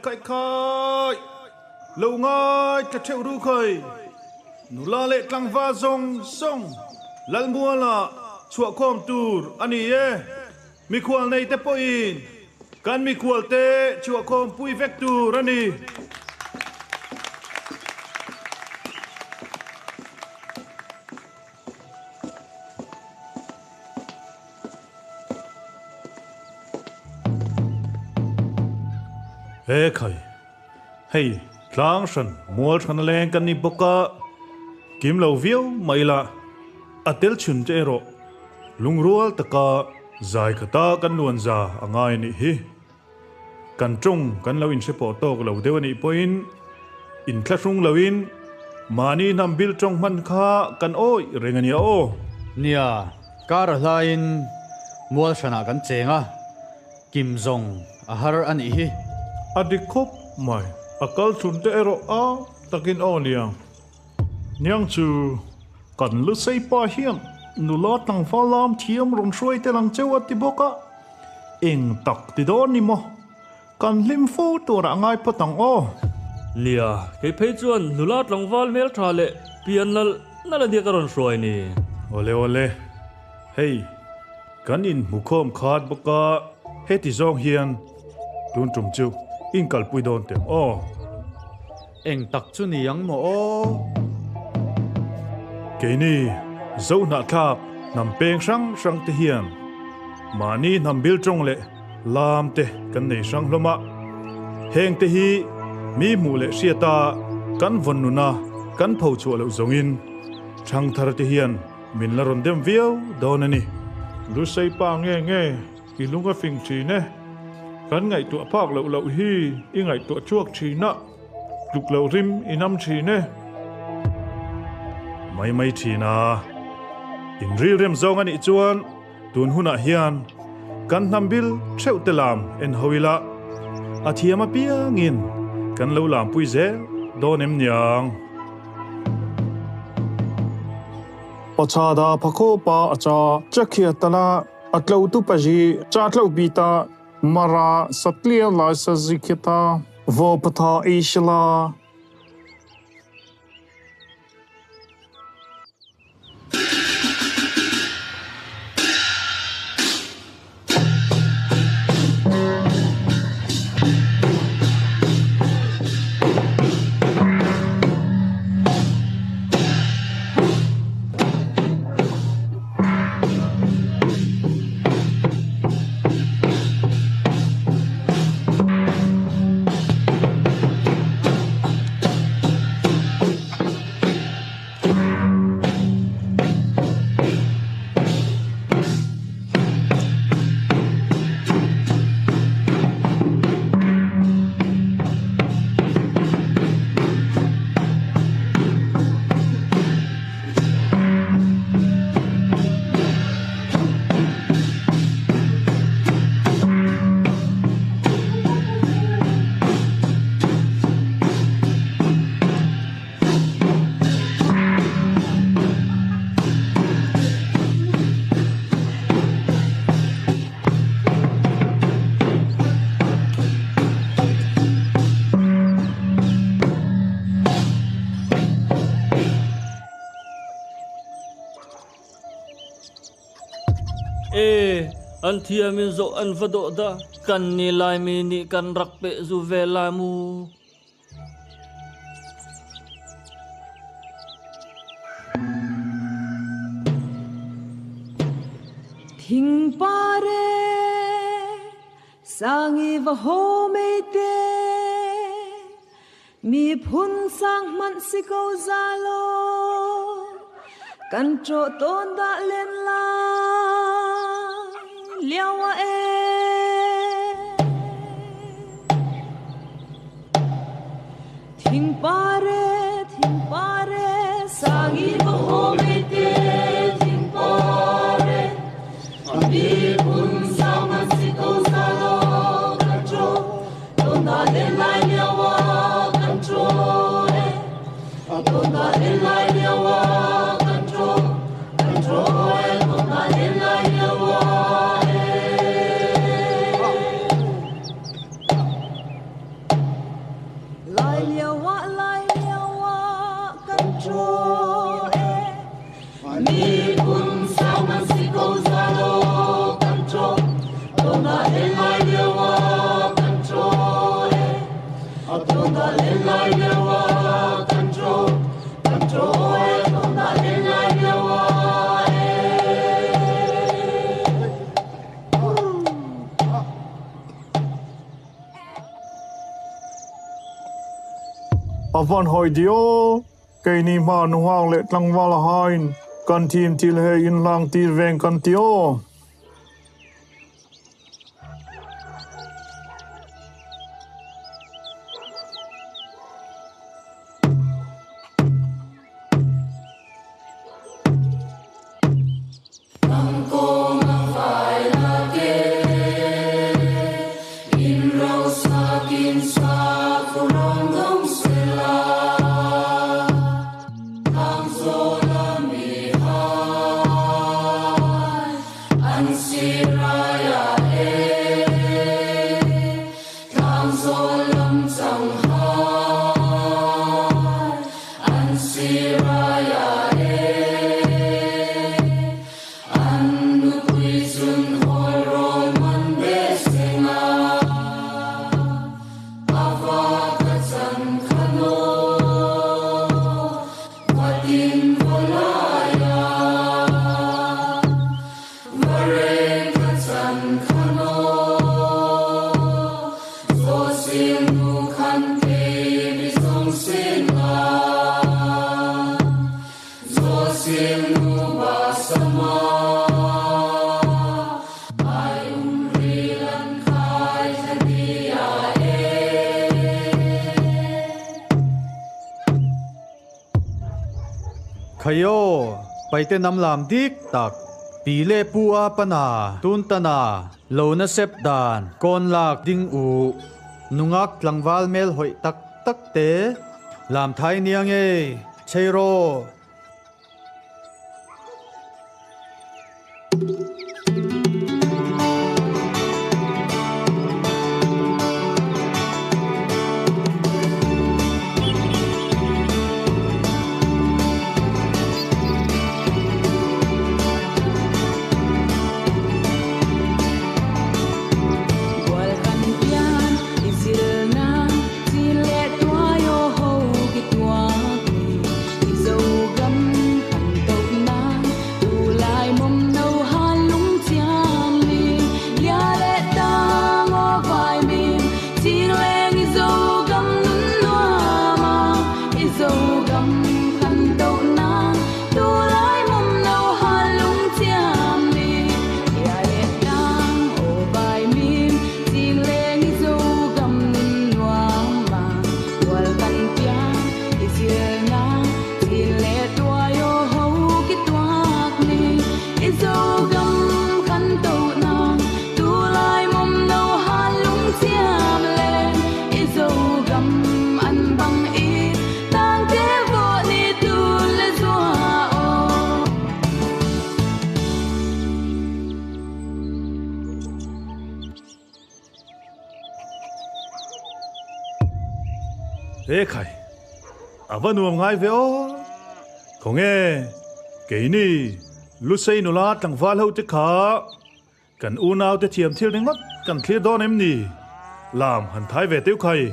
khai khai lâu ngay chặt chẽo ru khơi nụ la lệ trăng va rong song lal mua là chua com tour ani ye mi khual nei te poin kan mi khual te chua com pui vec tour ani ê khơi hey tlang san mual than leng kan ni boka kim lo viu mai la atel chun te ro lungrual taka zai khata kan luan za angai ni hi kan trung kan lo in se po tok lo dewani point in thlasung loin mani nam bil trong man kha kan oi rengania o nia kar hlain mual sana kan chenga kim zong a har ani hi adikop mai akal chun te ro a takin onia nyang chu kan lu sei pa hiam nula tang falam thiam rong shroi te lang chewa ti boka eng tak ti don ni mo kan lim fo to ra ngai patang o lia cái phê chuan nulat long wal mel tha le pian nal dia karon shroi ni ole ole hey kan in mukhom khat boka heti zong hian tun tum chu in kal pui don te o eng tak chu ni yang mo o ke ni zo na thap nam peng sang sang te hian mani nam bil trong le lam te kan nei sang hloma heng te hi mi mu le siata kan von nu na kan phau chu lo zongin thang thar te hian min la ron dem viau don ani lu sei pa nge ki lunga fing chi ne kan ngai tu phak lo hi i ngai tu chuak chi na luk lo rim inam chi ne mai chi na in ril rem zong ani chuan tun huna hian kan nambil theu te lam en hoila athiama piangin kan lo lam pui zel donem nyang acha da phakho pa acha chakhia tala atlo tu paji cha tlo bita mara satlia la sa zikita vo patha ishla an thiamin zo an vado da kan ni lai mi ni kan rak pe zu vela mu thing pare sangi va ho me te mi phun sang man si ko zalo kan tro ton da len la liawa e thing pare sangi va ho me te thing pare mi phun sang man si ko zalo kan tro ton da len la liawa kan tro ton da len la liawa kan tro ton da len la liawa lai liao wa kan tro e mi kun sama si ko zalo kan tro tona le lai liao wa kan tro e tona le lai liao wa kan tro e tona le lai liao wa Avan hoi dio, cây ni ma nu hang lệ tlang wala hain, kan team til he in lang tir veng kan tio. Khayo paite nam lam dik tak pile pua pana tuntana lona sep dan kon lak ding u nungak tlangwal mel hoi tak tak te lam thai niang e cheiro Ê khai, avan nuông ngai ve o, không nghe, cái ni, lúc xây nô la tang val hậu te kha, kan u nao te thiam thil ning mat, kan clear don em ni, làm han thái về tiêu khai.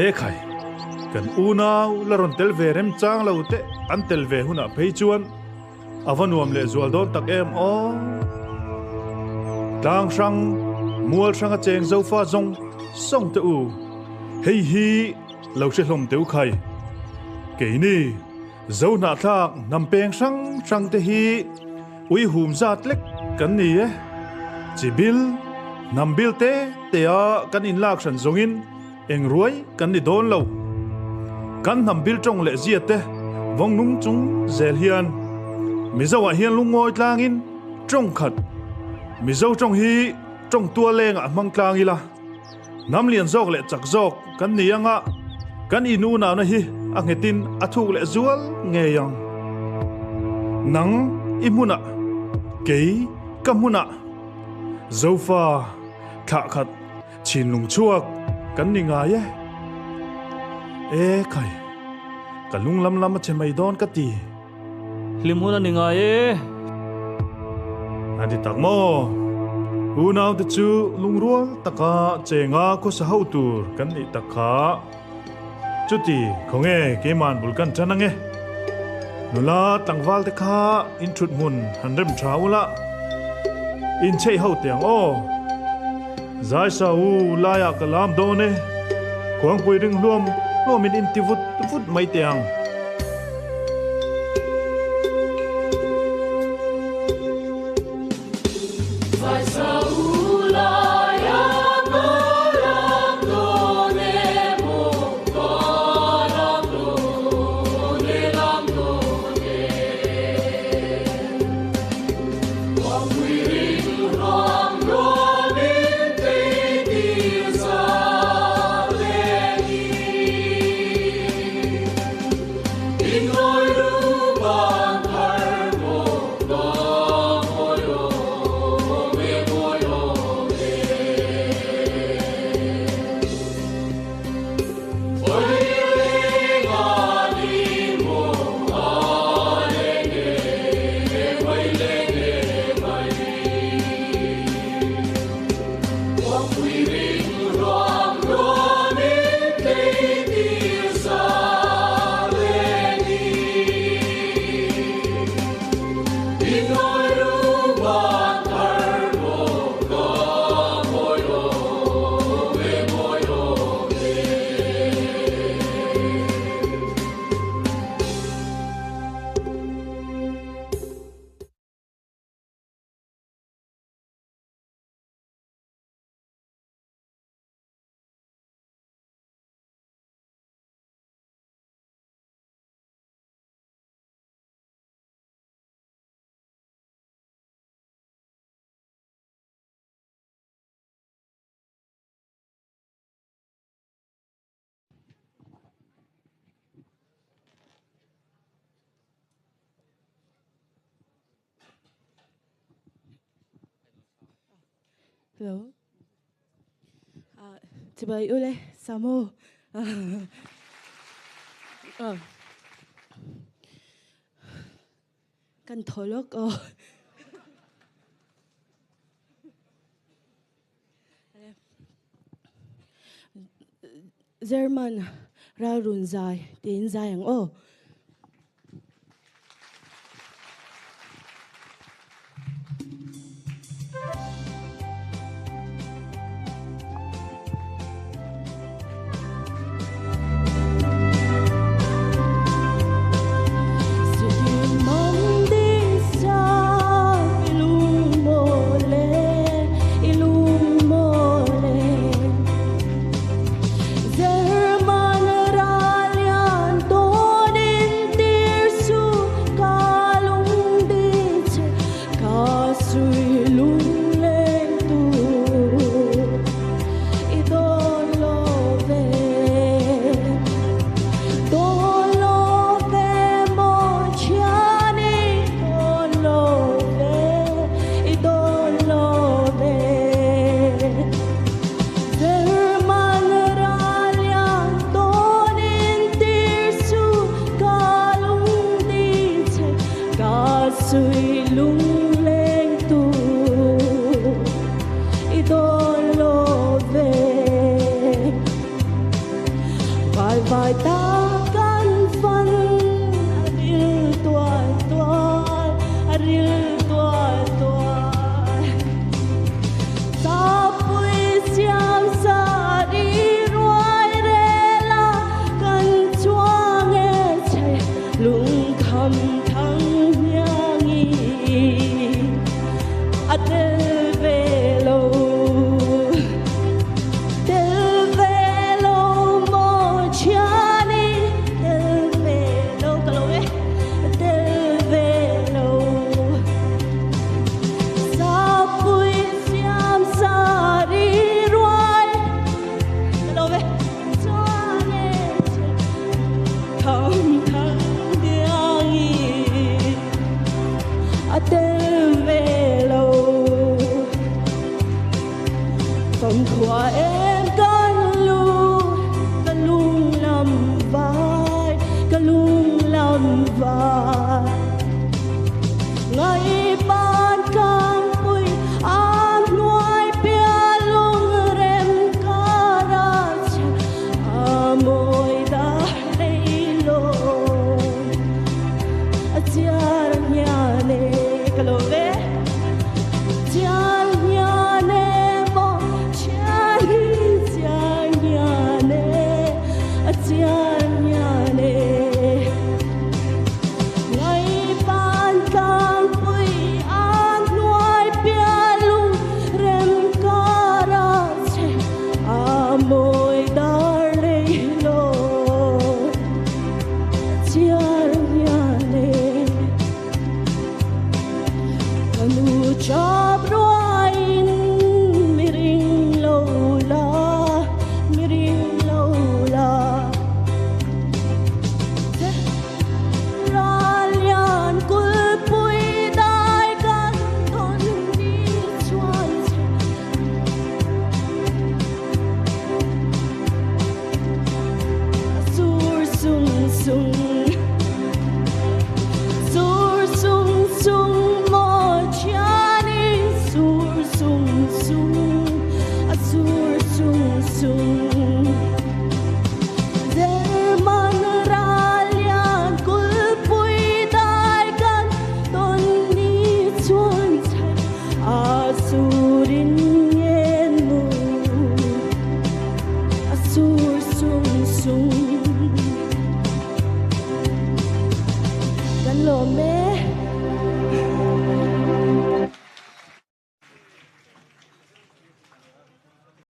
e khai kan unau laron tel ve rem chang lo te an tel ve huna phei chuan avanuam le zual don tak em o tang sang mual sang a cheng zo fa zong song te u hei hi lo se hlom teu khai ke ni zo na thak nam peng sang te hi ui hum zat lek kan ni e chibil nam bil te a kan in lak san zongin eng ruai kan ni don lo kan nam bil trong le zia te vong nung chung zel hian mi zo a hian lungoi tlangin trong khat mi zo trong hi trong tua leng a mang tlang ila nam lian zok le chak zok kan ni anga kan inu na na hi a ngetin a thuk le zual nge yang nang imuna kei kamuna zofa kha khat chin lung chuak kan ni nga ye e khai kalung lam lam che mai don ka ti limhuna ni nga ye adi tak mo unau te chu lungrual taka chenga ko sa hautur kan ni takha chuti khonge ke man bulkan chanange nula tangwal te kha in thut mun handrem thawula in chei hau tiang o zai sa u la ya kalam do ne kwang pui ring luom in in ti vut mai tiang Hello. Chibay ule samo. Kan tholok o. Zerman rarun zai tin zayang o. Zerman ralian tone vai ta can phân aril tua tua aril tua tua sa pui siam sa đi ruai re la can chuang e che lung kham thang nhang y atel ve lo Phần khóa em can lung làm vai can lung làm vai ngày ban cam pui an nuai pia lung rem cara amoi da leilo ajar nyane kalove jar nyane lo me